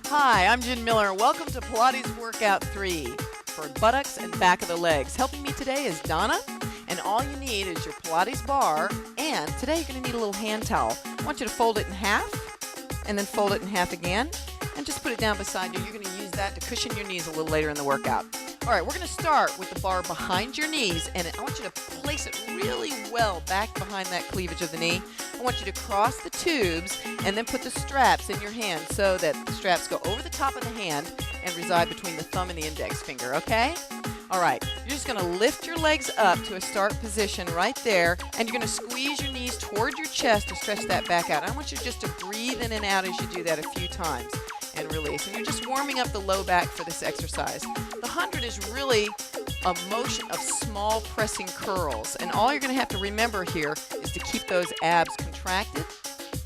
Hi, I'm Jen Miller, and welcome to Pilates Workout 3 for buttocks and back of the legs. Helping me today is Donna, and all you need is your Pilates bar, and today you're going to need a little hand towel. I want you to fold it in half, and then fold it in half again, and just put it down beside you. You're going to use that to cushion your knees a little later in the workout. All right, we're going to start with the bar behind your knees, and I want you to place it really well back behind that cleavage of the knee. I want you to cross the tubes and then put the straps in your hand so that the straps go over the top of the hand and reside between the thumb and the index finger, okay? All right, you're just going to lift your legs up to a start position right there, and you're going to squeeze your knees toward your chest to stretch that back out. I want you just to breathe in and out as you do that a few times and release. And you're just warming up the low back for this exercise. The 100 is really a motion of small pressing curls, and all you're going to have to remember here is to keep those abs contracted,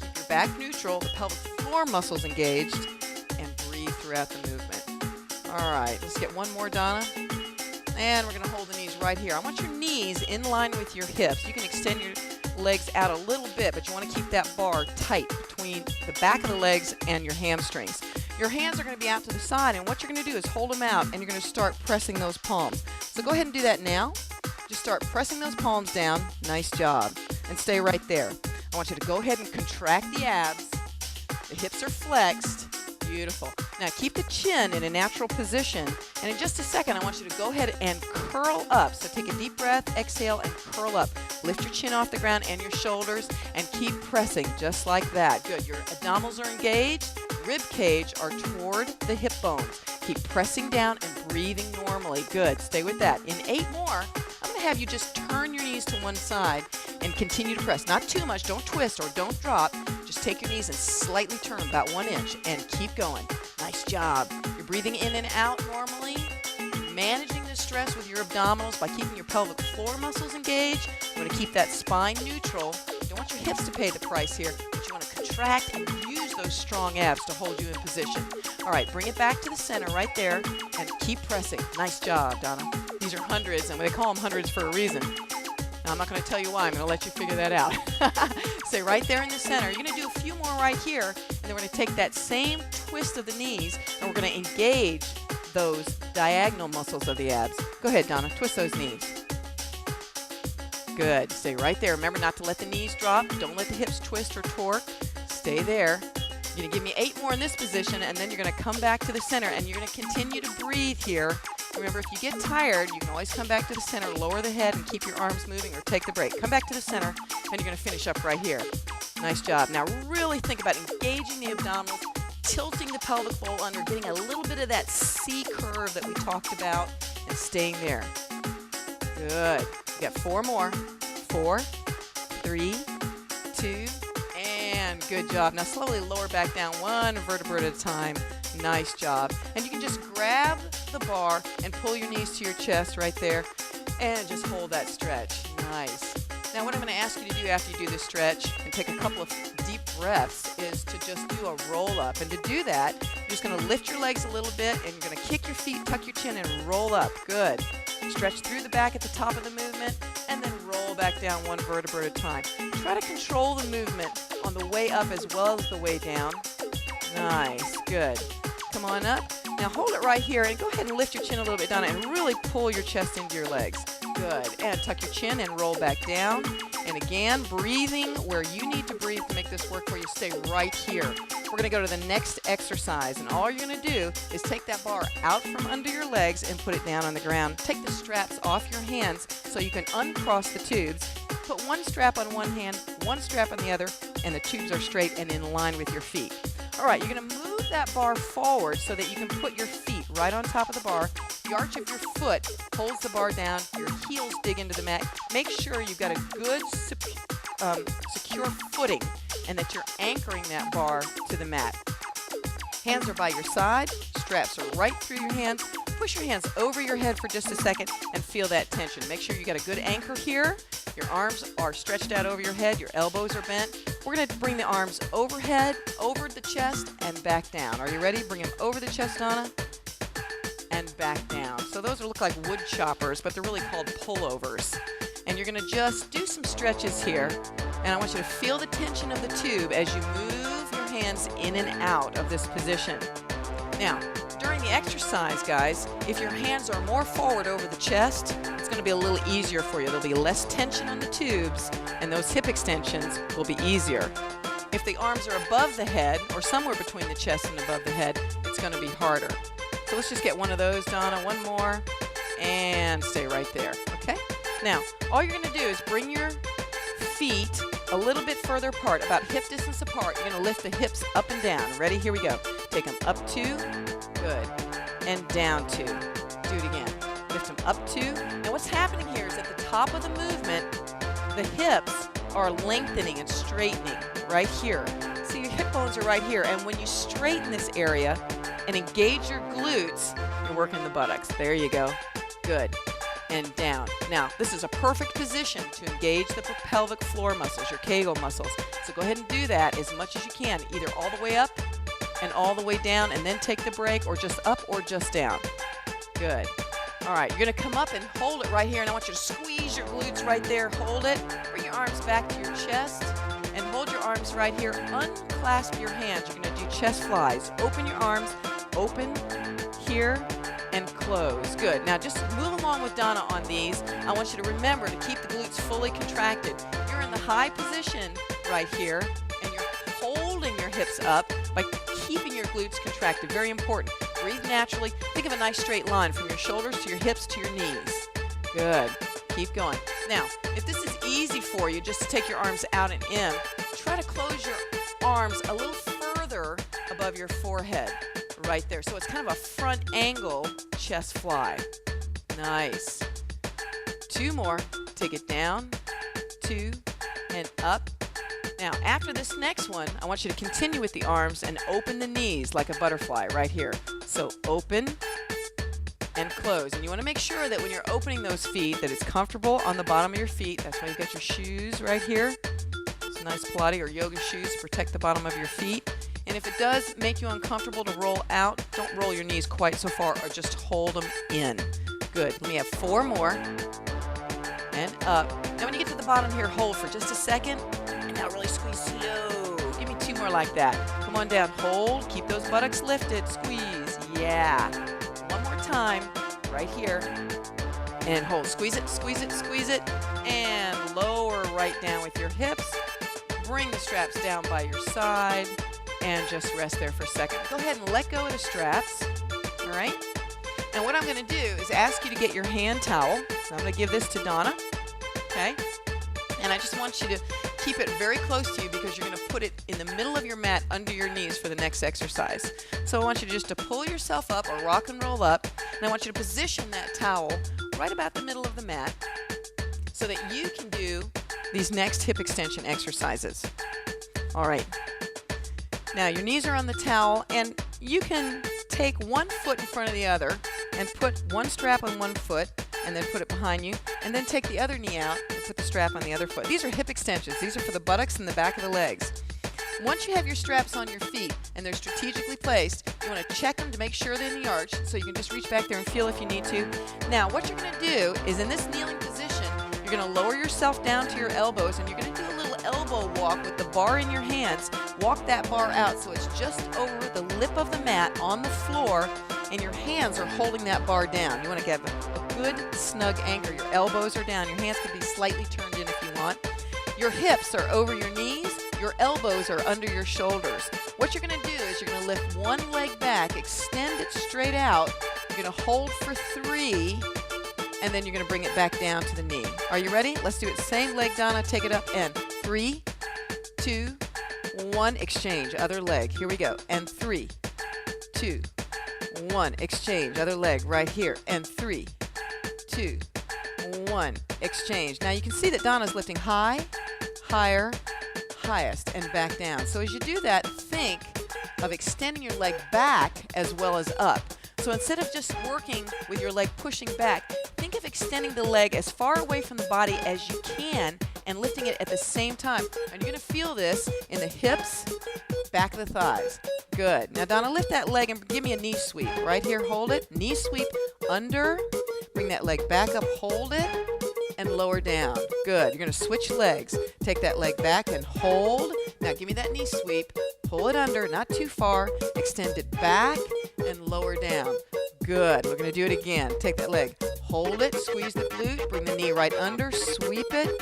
keep your back neutral, the pelvic floor muscles engaged, and breathe throughout the movement. All right, let's get one more, Donna. And we're going to hold the knees right here. I want your knees in line with your hips. You can extend your legs out a little bit, but you want to keep that bar tight between the back of the legs and your hamstrings. Your hands are going to be out to the side, and what you're going to do is hold them out, and you're going to start pressing those palms. So go ahead and do that now. Just start pressing those palms down. Nice job. And stay right there. I want you to go ahead and contract the abs. The hips are flexed. Beautiful. Now keep the chin in a natural position, and in just a second I want you to go ahead and curl up. So take a deep breath, exhale, and curl up. Lift your chin off the ground and your shoulders, and keep pressing just like that. Good. Your abdominals are engaged. Rib cage are toward the hip bones. Keep pressing down and breathing normally. Good. Stay with that. In 8 more, I'm going to have you just turn your knees to one side and continue to press. Not too much. Don't twist or don't drop. Just take your knees and slightly turn about 1 inch and keep going. Nice job. You're breathing in and out normally. Managing the stress with your abdominals by keeping your pelvic floor muscles engaged. You want to keep that spine neutral. You don't want your hips to pay the price here, but you want to contract and use those strong abs to hold you in position. All right, bring it back to the center right there and keep pressing. Nice job, Donna. These are hundreds, and they call them hundreds for a reason. Now, I'm not going to tell you why. I'm going to let you figure that out. Stay right there in the center. You're going to do a few more right here, and then we're going to take that same twist of the knees, and we're going to engage those diagonal muscles of the abs. Go ahead, Donna. Twist those knees. Good. Stay right there. Remember not to let the knees drop. Don't let the hips twist or torque. Stay there. You're going to give me 8 more in this position, and then you're going to come back to the center, and you're going to continue to breathe here. Remember, if you get tired, you can always come back to the center, lower the head, and keep your arms moving, or take the break. Come back to the center, and you're going to finish up right here. Nice job. Now, really think about engaging the abdominals, tilting the pelvic bowl under, getting a little bit of that C curve that we talked about, and staying there. Good. You got 4 more. 4, 3, 2, and good job. Now slowly lower back down 1 vertebra at a time. Nice job. And you can just grab the bar and pull your knees to your chest right there, and just hold that stretch. Nice. Now what I'm going to ask you to do after you do this stretch and take a couple of deep breaths is to just do a roll up. And to do that, you're just going to lift your legs a little bit, and you're going to kick your feet, tuck your chin, and roll up. Good. Stretch through the back at the top of the movement, and then roll back down 1 vertebra at a time. Try to control the movement on the way up as well as the way down. Nice. Good. Come on up. Now hold it right here, and go ahead and lift your chin a little bit, Donna, and really pull your chest into your legs. Good. And tuck your chin and roll back down. And again, breathing where you need to breathe to make this work for you. Stay right here. We're going to go to the next exercise, and all you're going to do is take that bar out from under your legs and put it down on the ground. Take the straps off your hands so you can uncross the tubes. Put 1 strap on one hand, 1 strap on the other, and the tubes are straight and in line with your feet. All right, you're going to move that bar forward so that you can put your feet right on top of the bar. The arch of your foot holds the bar down. Your heels dig into the mat. Make sure you've got a good secure footing and that you're anchoring that bar to the mat. Hands are by your side. Straps are right through your hands. Push your hands over your head for just a second and feel that tension. Make sure you got a good anchor here. Your arms are stretched out over your head. Your elbows are bent. We're going to bring the arms overhead, over the chest, and back down. Are you ready? Bring them over the chest, Donna, and back down. So those look like wood choppers, but they're really called pullovers. And you're going to just do some stretches here. And I want you to feel the tension of the tube as you move your hands in and out of this position. Now, during the exercise, guys, if your hands are more forward over the chest, it's going to be a little easier for you. There'll be less tension on the tubes, and those hip extensions will be easier. If the arms are above the head, or somewhere between the chest and above the head, it's going to be harder. So let's just get one of those, Donna. One more, and stay right there, okay? Now, all you're going to do is bring your feet a little bit further apart, about hip distance apart. You're going to lift the hips up and down. Ready? Here we go. Take them up 2, good, and down 2. Do it again. Lift them up 2. Now what's happening here is at the top of the movement, the hips are lengthening and straightening right here. See, your hip bones are right here, and when you straighten this area and engage your glutes, you're working the buttocks. There you go. Good. And down. Now, this is a perfect position to engage the pelvic floor muscles, your Kegel muscles. So go ahead and do that as much as you can, either all the way up and all the way down, and then take the break, or just up or just down. Good. All right, you're going to come up and hold it right here, and I want you to squeeze your glutes right there. Hold it. Bring your arms back to your chest, and hold your arms right here. Unclasp your hands. You're going to do chest flies. Open your arms. Open here. And close. Good. Now just move along with Donna on these. I want you to remember to keep the glutes fully contracted. You're in the high position right here, and you're holding your hips up by keeping your glutes contracted. Very important. Breathe naturally. Think of a nice straight line from your shoulders to your hips to your knees. Good. Keep going. Now, if this is easy for you, just to take your arms out and in, try to close your arms a little further above your forehead. Right there. So it's kind of a front angle chest fly. Nice. 2 more. Take it down, 2, and up. Now, after this next one, I want you to continue with the arms and open the knees like a butterfly right here. So open and close. And you want to make sure that when you're opening those feet that it's comfortable on the bottom of your feet. That's why you got your shoes right here. Some nice Pilates or yoga shoes to protect the bottom of your feet. And if it does make you uncomfortable to roll out, don't roll your knees quite so far, or just hold them in. Good. Let me have 4 more. And up. Now when you get to the bottom here, hold for just a second. And now really squeeze slow. Give me 2 more like that. Come on down. Hold. Keep those buttocks lifted. Squeeze. Yeah. 1 more time. Right here. And hold. Squeeze it, squeeze it, squeeze it. And lower right down with your hips. Bring the straps down by your side. And just rest there for a second. Go ahead and let go of the straps. All right? And what I'm going to do is ask you to get your hand towel. So I'm going to give this to Donna. Okay? And I just want you to keep it very close to you, because you're going to put it in the middle of your mat under your knees for the next exercise. So I want you just to pull yourself up, or rock and roll up. And I want you to position that towel right about the middle of the mat so that you can do these next hip extension exercises. All right. Now your knees are on the towel, and you can take one foot in front of the other and put one strap on one foot and then put it behind you, and then take the other knee out and put the strap on the other foot. These are hip extensions. These are for the buttocks and the back of the legs. Once you have your straps on your feet and they're strategically placed, you want to check them to make sure they're in the arch, so you can just reach back there and feel if you need to. Now what you're going to do is, in this kneeling position, you're going to lower yourself down to your elbows, and you're going to do a little elbow walk with the bar in your hands. Walk that bar out so it's just over the lip of the mat on the floor, and your hands are holding that bar down. You want to get a good snug anchor. Your elbows are down. Your hands can be slightly turned in if you want. Your hips are over your knees. Your elbows are under your shoulders. What you're going to do is you're going to lift one leg back, extend it straight out. You're going to hold for 3, and then you're going to bring it back down to the knee. Are you ready? Let's do it. Same leg, Donna. Take it up, and 3, 2, 1, exchange, other leg. Here we go. And 3, 2, 1, exchange, other leg right here. And 3, 2, 1, exchange. Now you can see that Donna's lifting high, higher, highest, and back down. So as you do that, think of extending your leg back as well as up. So instead of just working with your leg pushing back, think of extending the leg as far away from the body as you can and lifting it at the same time. And you're going to feel this in the hips, back of the thighs. Good. Now, Donna, lift that leg and give me a knee sweep. Right here, hold it. Knee sweep under. Bring that leg back up, hold it. and lower down. Good. You're going to switch legs. Take that leg back and hold. Now give me that knee sweep. Pull it under, not too far. Extend it back and lower down. Good. We're going to do it again. Take that leg. Hold it. Squeeze the glute. Bring the knee right under. Sweep it.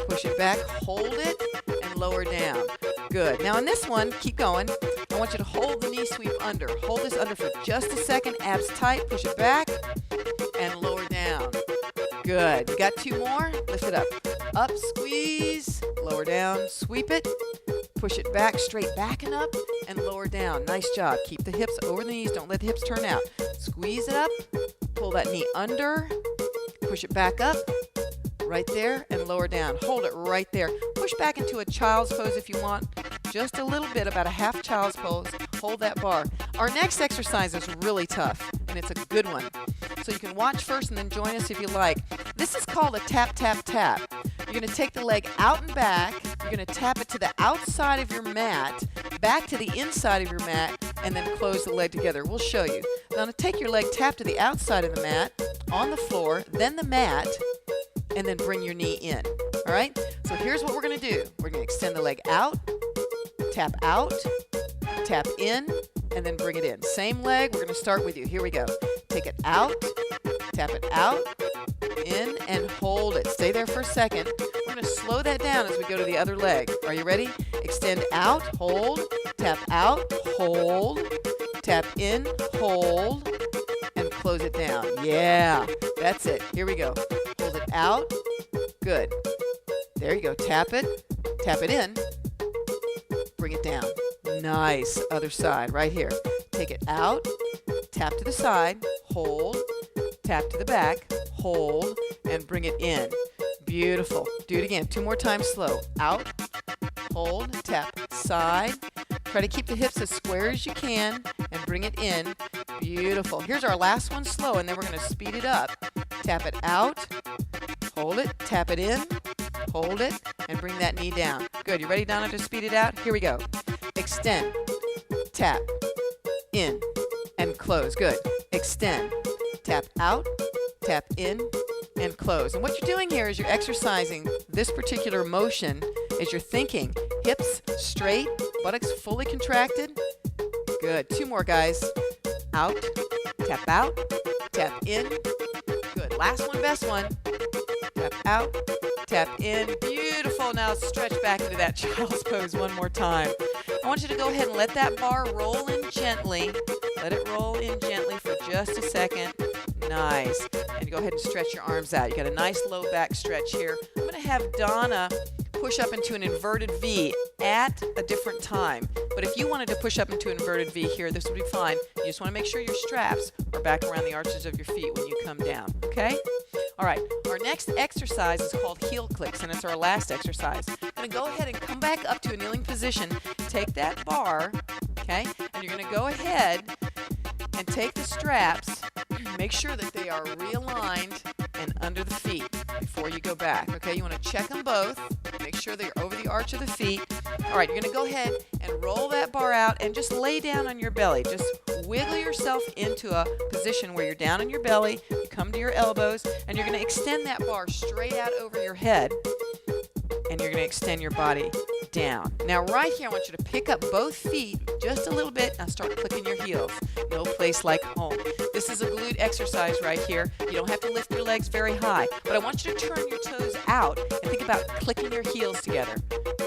Push it back. Hold it and lower down. Good. Now in this one, keep going. I want you to hold the knee sweep under. Hold this under for just a second. Abs tight. Push it back and lower down. Good. You got 2 more? Lift it up. Up, squeeze, lower down, sweep it, push it back, straight back and up, and lower down. Nice job. Keep the hips over the knees. Don't let the hips turn out. Squeeze it up, pull that knee under, push it back up, right there, and lower down. Hold it right there. Push back into a child's pose if you want. Just a little bit, about a half child's pose. Hold that bar. Our next exercise is really tough, and it's a good one. So you can watch first and then join us if you like. This is called a tap, tap, tap. You're going to take the leg out and back. You're going to tap it to the outside of your mat, back to the inside of your mat, and then close the leg together. We'll show you. Now, take your leg, tap to the outside of the mat, on the floor, then the mat, and then bring your knee in. All right? So here's what we're going to do. We're going to extend the leg out, tap in, and then bring it in. Same leg. We're going to start with you. Here we go. Take it out, tap it out, in, and hold it. Stay there for a second. We're going to slow that down as we go to the other leg. Are you ready? Extend out, hold, tap out, hold, tap in, hold, and close it down. Yeah, that's it. Here we go. Hold it out. Good. There you go. Tap it in, bring it down. Nice. Other side, right here. Take it out, tap to the side, hold, tap to the back, hold, and bring it in. Beautiful. Do it again. 2 more times slow. Out, hold, tap, side. Try to keep the hips as square as you can and bring it in. Beautiful. Here's our last one slow, and then we're going to speed it up. Tap it out, hold it, tap it in, hold it, and bring that knee down. Good. You ready, Donna, to speed it out? Here we go. Extend, tap, in, and close. Good. Extend, tap out, tap in, and close. And what you're doing here is you're exercising this particular motion as you're thinking. Hips straight, buttocks fully contracted. Good. 2 more, guys. Out, tap in. Good. Last one, best one. Tap out, tap in. Beautiful. Now stretch back into that child's pose one more time. I want you to go ahead and let that bar roll in gently. Let it roll in gently for just a second. Nice. And go ahead and stretch your arms out. You got a nice low back stretch here. I'm going to have Donna push up into an inverted V at a different time. But if you wanted to push up into an inverted V here, this would be fine. You just want to make sure your straps are back around the arches of your feet when you come down. Okay? All right. Our next exercise is called heel clicks, and it's our last exercise. I'm going to go ahead and come back up to a kneeling position. Take that bar, okay? And you're going to go ahead and take the straps. Make sure that they are realigned and under the feet before you go back, okay? You want to check them both. Make sure they're over the arch of the feet. All right, you're going to go ahead and roll that bar out and just lay down on your belly. Just wiggle yourself into a position where you're down on your belly. You come to your elbows, and you're going to extend that bar straight out over your head, and you're going to extend your body down. Now, right here, I want you to pick up both feet just a little bit. Now, start clicking your heels. No place like home. This is a glute exercise right here. You don't have to lift your legs very high, but I want you to turn your toes out and think about clicking your heels together.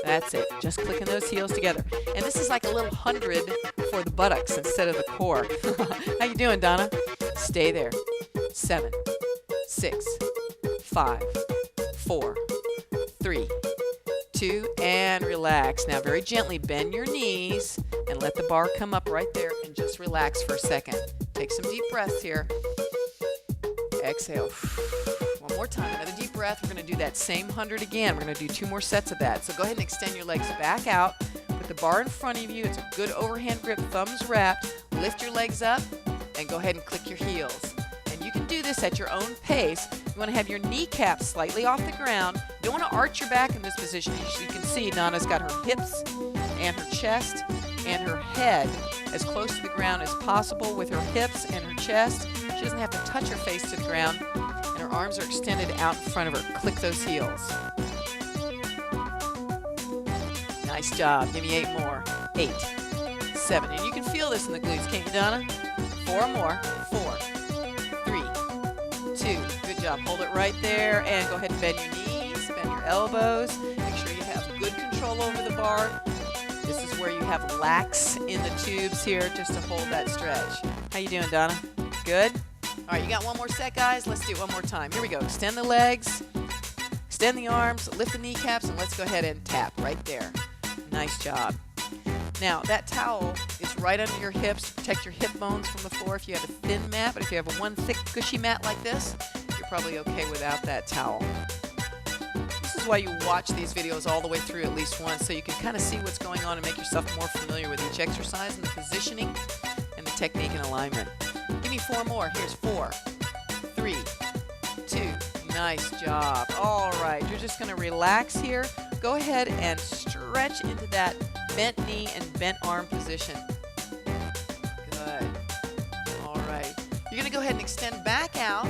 That's it. Just clicking those heels together. And this is like a little 100 for the buttocks instead of the core. How you doing, Donna? Stay there. 7, 6, 5, 4, 3, 2, and relax. Now very gently bend your knees and let the bar come up right there and just relax for a second. Take some deep breaths here. Exhale. One more time, another deep breath. We're going to do that same 100 again. We're going to do 2 more sets of that. So go ahead and extend your legs back out. Put the bar in front of you. It's a good overhand grip, thumbs wrapped. Lift your legs up and go ahead and click your heels. And you can do this at your own pace. You want to have your kneecaps slightly off the ground. You don't want to arch your back in this position. As you can see, Nana's got her hips and her chest and her head as close to the ground as possible with her hips and her chest. She doesn't have to touch her face to the ground. And her arms are extended out in front of her. Click those heels. Nice job. Give me 8 more. 8, 7. And you can feel this in the glutes, can't you, Donna? 4 more. 4, 3, 2. Good job. Hold it right there. And go ahead and bend your knees, bend your elbows. Make sure you have good control over the bar. This is where you have lax in the tubes here just to hold that stretch. How you doing, Donna? Good? All right, you got one more set, guys. Let's do it one more time. Here we go. Extend the legs, extend the arms, lift the kneecaps, and let's go ahead and tap right there. Nice job. Now, that towel is right under your hips. Protect your hip bones from the floor if you have a thin mat, but if you have one thick, gushy mat like this, you're probably okay without that towel. This is why you watch these videos all the way through at least once, so you can kind of see what's going on and make yourself more familiar with each exercise and the positioning and the technique and alignment. Give me 4 more. Here's 4, 3, 2. Nice job. All right, you're just going to relax here. Go ahead and stretch into that bent knee and bent arm position. Good. All right. You're going to go ahead and extend back out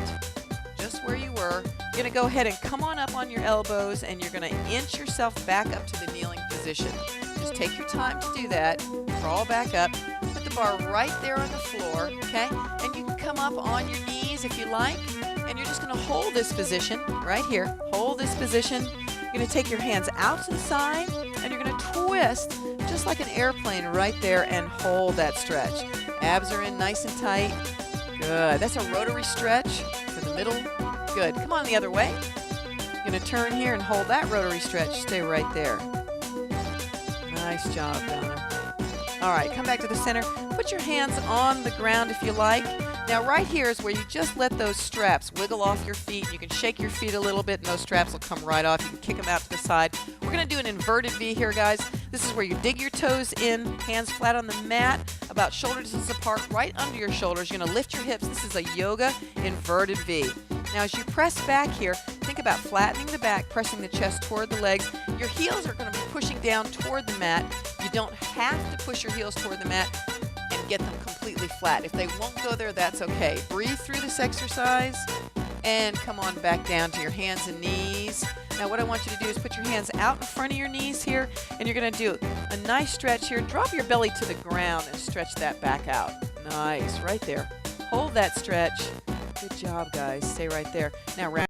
just where you were. You're going to go ahead and come on up on your elbows, and you're going to inch yourself back up to the kneeling position. Just take your time to do that. Crawl back up. Put the bar right there on the floor, okay? And you can come up on your knees if you like, and you're just going to hold this position right here. Hold this position. You're going to take your hands out to the side, and you're going to twist just like an airplane right there and hold that stretch. Abs are in nice and tight. Good. That's a rotary stretch for the middle. Good. Come on the other way. You're going to turn here and hold that rotary stretch. Stay right there. Nice job, Donna. All right, come back to the center. Put your hands on the ground if you like. Now right here is where you just let those straps wiggle off your feet. You can shake your feet a little bit and those straps will come right off. You can kick them out to the side. We're going to do an inverted V here, guys. This is where you dig your toes in, hands flat on the mat, about shoulder distance apart, right under your shoulders. You're going to lift your hips. This is a yoga inverted V. Now as you press back here, think about flattening the back, pressing the chest toward the legs. Your heels are going to be pushing down toward the mat. You don't have to push your heels toward the mat and get them completely flat. If they won't go there, that's okay. Breathe through this exercise and come on back down to your hands and knees. Now what I want you to do is put your hands out in front of your knees here, and you're going to do a nice stretch here. Drop your belly to the ground and stretch that back out. Nice, right there. Hold that stretch. Good job, guys. Stay right there. Now round